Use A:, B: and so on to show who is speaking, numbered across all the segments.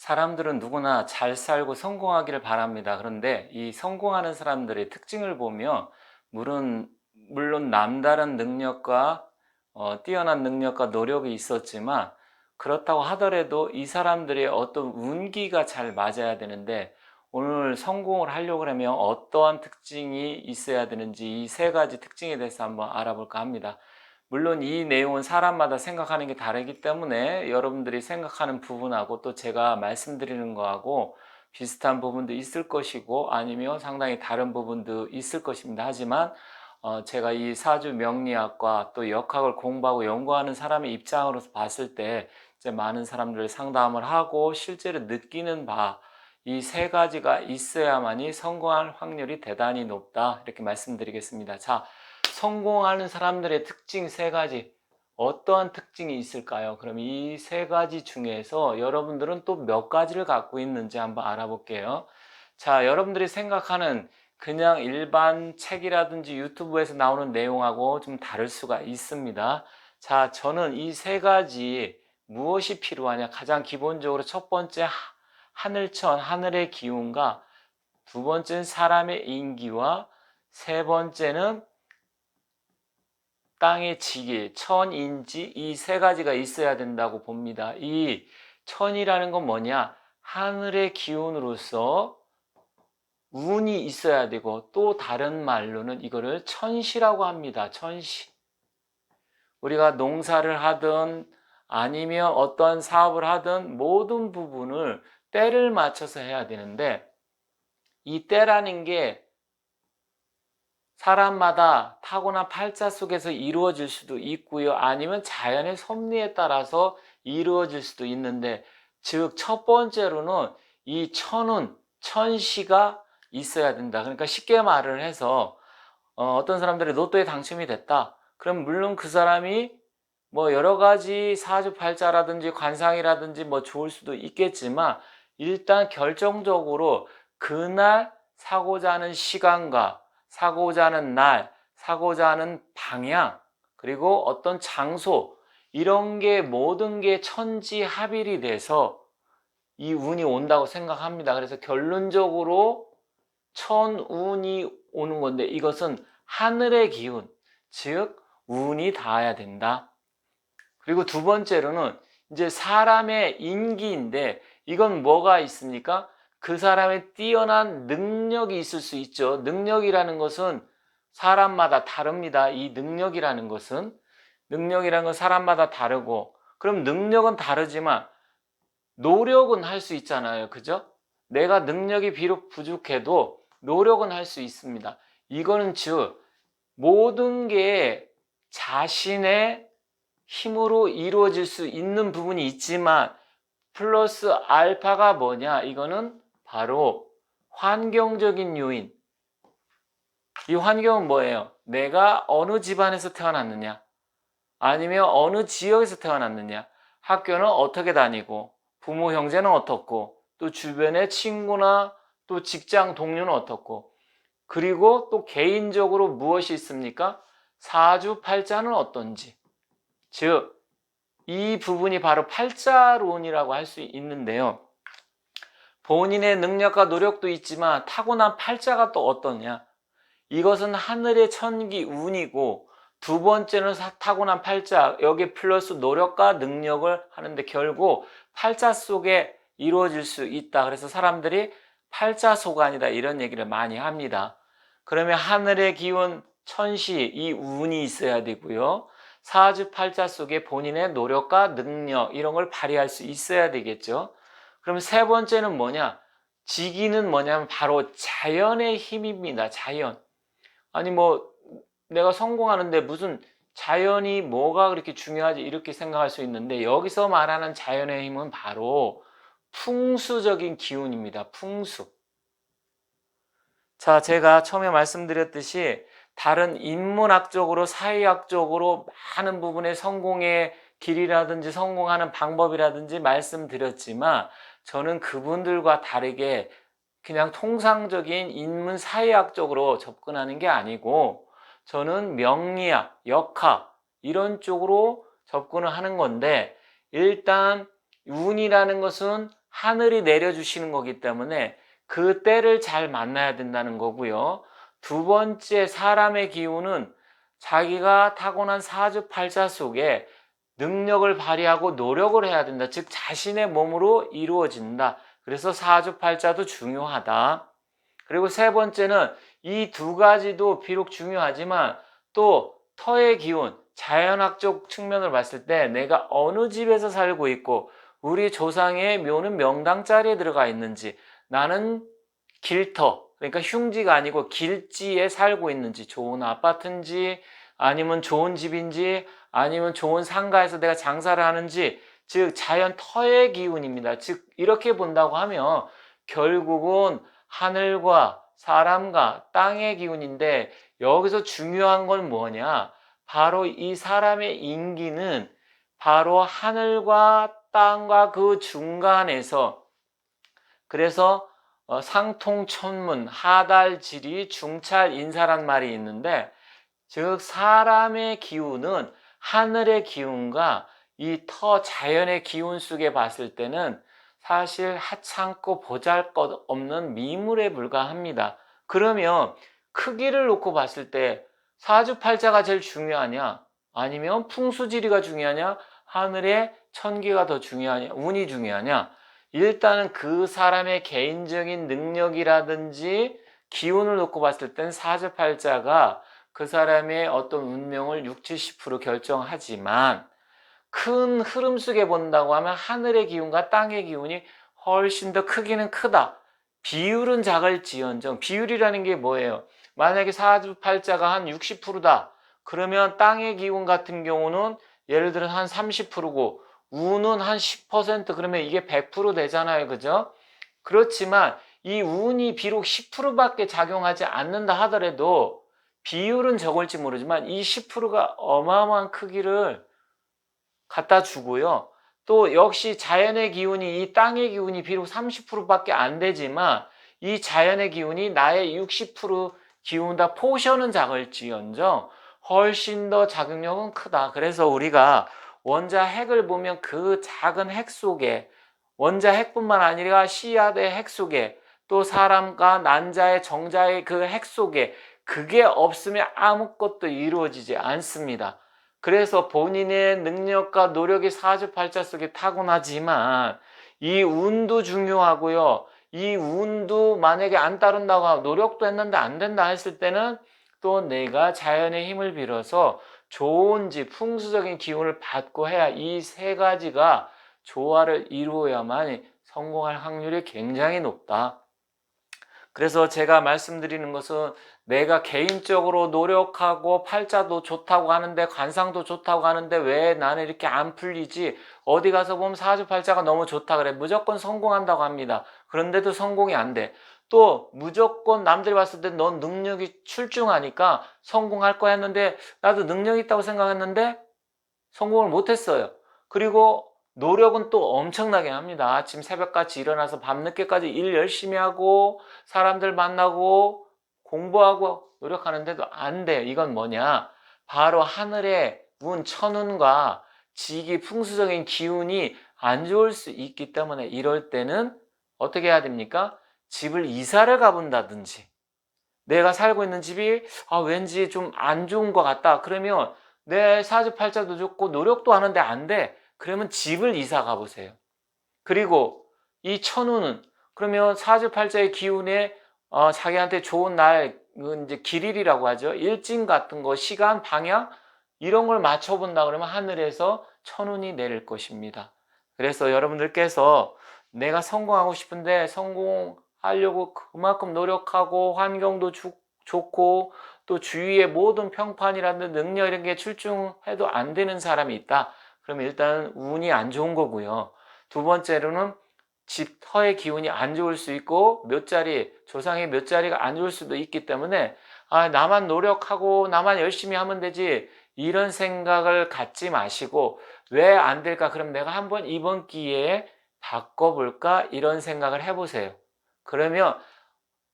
A: 사람들은 누구나 잘 살고 성공하기를 바랍니다. 그런데 이 성공하는 사람들의 특징을 보면 물론 남다른 능력과 뛰어난 능력과 노력이 있었지만 그렇다고 하더라도 이 사람들의 어떤 운기가 잘 맞아야 되는데 오늘 성공을 하려고 하면 어떠한 특징이 있어야 되는지 이 세 가지 특징에 대해서 한번 알아볼까 합니다. 물론 이 내용은 사람마다 생각하는 게 다르기 때문에 여러분들이 생각하는 부분하고 또 제가 말씀드리는 거하고 비슷한 부분도 있을 것이고 아니면 상당히 다른 부분도 있을 것입니다. 하지만 제가 이 사주 명리학과 또 역학을 공부하고 연구하는 사람의 입장으로서 봤을 때 이제 많은 사람들 상담을 하고 실제로 느끼는 바 이 세 가지가 있어야만이 성공할 확률이 대단히 높다 이렇게 말씀드리겠습니다. 자, 성공하는 사람들의 특징 세 가지 어떠한 특징이 있을까요? 그럼 이 세 가지 중에서 여러분들은 또 몇 가지를 갖고 있는지 한번 알아볼게요. 자, 여러분들이 생각하는 그냥 일반 책이라든지 유튜브에서 나오는 내용하고 좀 다를 수가 있습니다. 자, 저는 이 세 가지 무엇이 필요하냐? 가장 기본적으로 첫 번째 하늘천, 하늘의 기운과 두 번째는 사람의 인기와 세 번째는 땅의 지기, 천인지 이 세 가지가 있어야 된다고 봅니다. 이 천이라는 건 뭐냐? 하늘의 기운으로서 운이 있어야 되고 또 다른 말로는 이거를 천시라고 합니다. 천시. 우리가 농사를 하든 아니면 어떤 사업을 하든 모든 부분을 때를 맞춰서 해야 되는데 이 때라는 게 사람마다 타고난 팔자 속에서 이루어질 수도 있고요. 아니면 자연의 섭리에 따라서 이루어질 수도 있는데 즉 첫 번째로는 이 천운, 천시가 있어야 된다. 그러니까 쉽게 말을 해서 어떤 사람들이 로또에 당첨이 됐다. 그럼 물론 그 사람이 뭐 여러 가지 사주팔자라든지 관상이라든지 뭐 좋을 수도 있겠지만 일단 결정적으로 그날 사고자 하는 시간과 사고자 하는 날, 사고자 하는 방향, 그리고 어떤 장소 이런 게 모든 게 천지합일이 돼서 이 운이 온다고 생각합니다. 그래서 결론적으로 천운이 오는 건데 이것은 하늘의 기운, 즉 운이 닿아야 된다. 그리고 두 번째로는 이제 사람의 인기인데 이건 뭐가 있습니까? 그 사람의 뛰어난 능력이 있을 수 있죠. 능력이라는 것은 사람마다 다릅니다. 이 능력이라는 건 사람마다 다르고 그럼 능력은 다르지만 노력은 할 수 있잖아요. 그죠? 내가 능력이 비록 부족해도 노력은 할 수 있습니다. 이거는 즉 모든 게 자신의 힘으로 이루어질 수 있는 부분이 있지만 플러스 알파가 뭐냐? 이거는 바로 환경적인 요인. 이 환경은 뭐예요? 내가 어느 집안에서 태어났느냐? 아니면 어느 지역에서 태어났느냐? 학교는 어떻게 다니고 부모 형제는 어떻고 또 주변의 친구나 또 직장 동료는 어떻고 그리고 또 개인적으로 무엇이 있습니까? 사주팔자는 어떤지 즉 이 부분이 바로 팔자론이라고 할 수 있는데요. 본인의 능력과 노력도 있지만 타고난 팔자가 또 어떠냐? 이것은 하늘의 천기 운이고 두 번째는 타고난 팔자 여기 플러스 노력과 능력을 하는데 결국 팔자 속에 이루어질 수 있다. 그래서 사람들이 팔자소관이다 이런 얘기를 많이 합니다. 그러면 하늘의 기운 천시 이 운이 있어야 되고요. 사주팔자 속에 본인의 노력과 능력 이런 걸 발휘할 수 있어야 되겠죠. 그럼 세 번째는 뭐냐? 지기는 뭐냐면 바로 자연의 힘입니다. 자연. 아니 뭐 내가 성공하는데 무슨 자연이 뭐가 그렇게 중요하지 이렇게 생각할 수 있는데 여기서 말하는 자연의 힘은 바로 풍수적인 기운입니다. 풍수. 자, 제가 처음에 말씀드렸듯이 다른 인문학적으로 사회학적으로 많은 부분의 성공의 길이라든지 성공하는 방법이라든지 말씀드렸지만 저는 그분들과 다르게 그냥 통상적인 인문 사회학적으로 접근하는 게 아니고 저는 명리학, 역학 이런 쪽으로 접근을 하는 건데 일단 운이라는 것은 하늘이 내려주시는 거기 때문에 그 때를 잘 만나야 된다는 거고요. 두 번째, 사람의 기운은 자기가 타고난 사주팔자 속에 능력을 발휘하고 노력을 해야 된다. 즉 자신의 몸으로 이루어진다. 그래서 사주팔자도 중요하다. 그리고 세 번째는 이 두 가지도 비록 중요하지만 또 터의 기운, 자연학적 측면을 봤을 때 내가 어느 집에서 살고 있고 우리 조상의 묘는 명당자리에 들어가 있는지, 나는 길터, 그러니까 흉지가 아니고 길지에 살고 있는지, 좋은 아파트인지 아니면 좋은 집인지 아니면 좋은 상가에서 내가 장사를 하는지, 즉 자연 터의 기운입니다. 즉 이렇게 본다고 하면 결국은 하늘과 사람과 땅의 기운인데, 여기서 중요한 건 뭐냐? 바로 이 사람의 인기는 바로 하늘과 땅과 그 중간에서, 그래서 상통천문, 하달지리, 중찰인사란 말이 있는데, 즉 사람의 기운은 하늘의 기운과 이 터 자연의 기운 속에 봤을 때는 사실 하찮고 보잘것없는 미물에 불과합니다. 그러면 크기를 놓고 봤을 때 사주팔자가 제일 중요하냐? 아니면 풍수지리가 중요하냐? 하늘의 천기가 더 중요하냐? 운이 중요하냐? 일단은 그 사람의 개인적인 능력이라든지 기운을 놓고 봤을 땐 사주팔자가 그 사람의 어떤 운명을 60, 70% 결정하지만, 큰 흐름 속에 본다고 하면 하늘의 기운과 땅의 기운이 훨씬 더 크기는 크다. 비율은 작을지언정, 비율이라는 게 뭐예요? 만약에 사주팔자가 한 60%다. 그러면 땅의 기운 같은 경우는 예를 들어 한 30%고 운은 한 10%, 그러면 이게 100% 되잖아요. 그죠? 그렇지만 이 운이 비록 10%밖에 작용하지 않는다 하더라도 비율은 적을지 모르지만 이 10%가 어마어마한 크기를 갖다 주고요. 또 역시 자연의 기운이, 이 땅의 기운이 비록 30%밖에 안 되지만 이 자연의 기운이 나의 60% 기운보다 포션은 작을지언정 훨씬 더 작용력은 크다. 그래서 우리가 원자 핵을 보면 그 작은 핵 속에, 원자 핵뿐만 아니라 씨앗의 핵 속에, 또 사람과 난자의 정자의 그 핵 속에, 그게 없으면 아무것도 이루어지지 않습니다. 그래서 본인의 능력과 노력이 사주팔자 속에 타고나지만 이 운도 중요하고요. 이 운도 만약에 안 따른다고 하고 노력도 했는데 안 된다 했을 때는 또 내가 자연의 힘을 빌어서 좋은 집, 풍수적인 기운을 받고 해야 이 세 가지가 조화를 이루어야만 성공할 확률이 굉장히 높다. 그래서 제가 말씀드리는 것은 내가 개인적으로 노력하고 팔자도 좋다고 하는데 관상도 좋다고 하는데 왜 나는 이렇게 안 풀리지? 어디 가서 보면 사주팔자가 너무 좋다 그래. 무조건 성공한다고 합니다. 그런데도 성공이 안 돼. 또 무조건 남들이 봤을 때 넌 능력이 출중하니까 성공할 거야 했는데 나도 능력 있다고 생각했는데 성공을 못했어요. 그리고 노력은 또 엄청나게 합니다. 아침 새벽같이 일어나서 밤늦게까지 일 열심히 하고 사람들 만나고 공부하고 노력하는데도 안 돼. 이건 뭐냐? 바로 하늘의 운, 천운과 지기, 풍수적인 기운이 안 좋을 수 있기 때문에 이럴 때는 어떻게 해야 됩니까? 집을 이사를 가본다든지, 내가 살고 있는 집이 왠지 좀 안 좋은 것 같다. 그러면 내 사주팔자도 좋고 노력도 하는데 안 돼. 그러면 집을 이사 가보세요. 그리고 이 천우는, 그러면 사주팔자의 기운에 자기한테 좋은 날, 이제 길일이라고 하죠. 일진 같은 거, 시간, 방향 이런 걸 맞춰본다 그러면 하늘에서 천운이 내릴 것입니다. 그래서 여러분들께서 내가 성공하고 싶은데 성공하려고 그만큼 노력하고 환경도 좋고 또 주위의 모든 평판이라든 능력 이런 게 출중해도 안 되는 사람이 있다. 그러면 일단 운이 안 좋은 거고요. 두 번째로는 집터의 기운이 안 좋을 수 있고 몇 자리, 조상의 몇 자리가 안 좋을 수도 있기 때문에 나만 노력하고 나만 열심히 하면 되지 이런 생각을 갖지 마시고, 왜 안 될까? 그럼 내가 한번 이번 기회에 바꿔볼까? 이런 생각을 해보세요. 그러면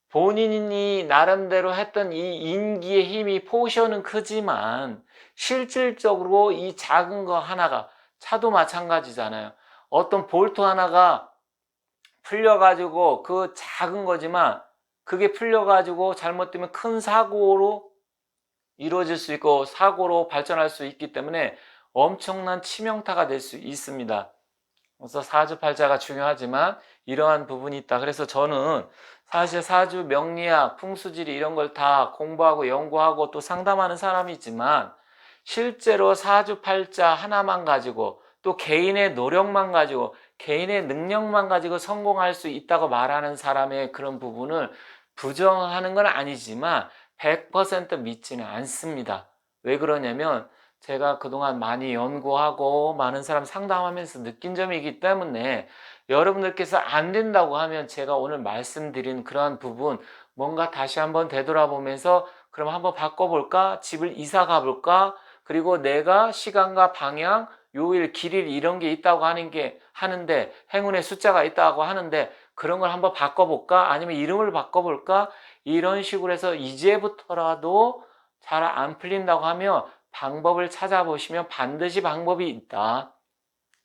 A: 본인이 나름대로 했던 이 인기의 힘이 포션은 크지만 실질적으로 이 작은 거 하나가, 차도 마찬가지잖아요. 어떤 볼트 하나가 풀려가지고 그 작은 거지만 그게 풀려가지고 잘못되면 큰 사고로 이루어질 수 있고 사고로 발전할 수 있기 때문에 엄청난 치명타가 될 수 있습니다. 그래서 사주팔자가 중요하지만 이러한 부분이 있다. 그래서 저는 사실 사주 명리학, 풍수지리 이런 걸 다 공부하고 연구하고 또 상담하는 사람이지만 실제로 사주팔자 하나만 가지고 또 개인의 노력만 가지고 개인의 능력만 가지고 성공할 수 있다고 말하는 사람의 그런 부분을 부정하는 건 아니지만 100% 믿지는 않습니다. 왜 그러냐면 제가 그동안 많이 연구하고 많은 사람 상담하면서 느낀 점이기 때문에 여러분들께서 안 된다고 하면 제가 오늘 말씀드린 그러한 부분 뭔가 다시 한번 되돌아보면서 그럼 한번 바꿔볼까? 집을 이사 가볼까? 그리고 내가 시간과 방향, 요일, 길일 이런 게 있다고 하는데 행운의 숫자가 있다고 하는데 그런 걸 한번 바꿔볼까? 아니면 이름을 바꿔볼까? 이런 식으로 해서 이제부터라도 잘 안 풀린다고 하면 방법을 찾아보시면 반드시 방법이 있다.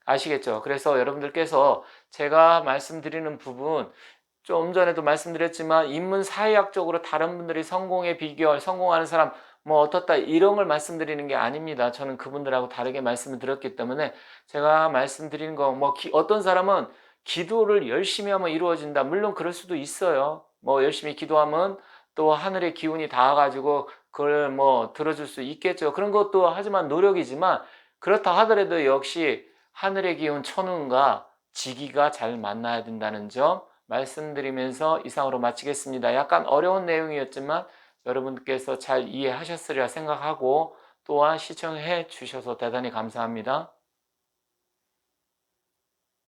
A: 아시겠죠? 그래서 여러분들께서 제가 말씀드리는 부분 좀 전에도 말씀드렸지만 인문사회학적으로 다른 분들이 성공의 비결, 성공하는 사람 뭐 어떻다 이런 걸 말씀드리는 게 아닙니다. 저는 그분들하고 다르게 말씀을 드렸기 때문에 제가 말씀드리는 거 뭐 어떤 사람은 기도를 열심히 하면 이루어진다. 물론 그럴 수도 있어요. 뭐 열심히 기도하면 또 하늘의 기운이 닿아가지고 그걸 뭐 들어줄 수 있겠죠. 그런 것도 하지만 노력이지만 그렇다 하더라도 역시 하늘의 기운 천운과 지기가 잘 만나야 된다는 점 말씀드리면서 이상으로 마치겠습니다. 약간 어려운 내용이었지만 여러분께서 잘 이해하셨으리라 생각하고 또한 시청해 주셔서 대단히 감사합니다.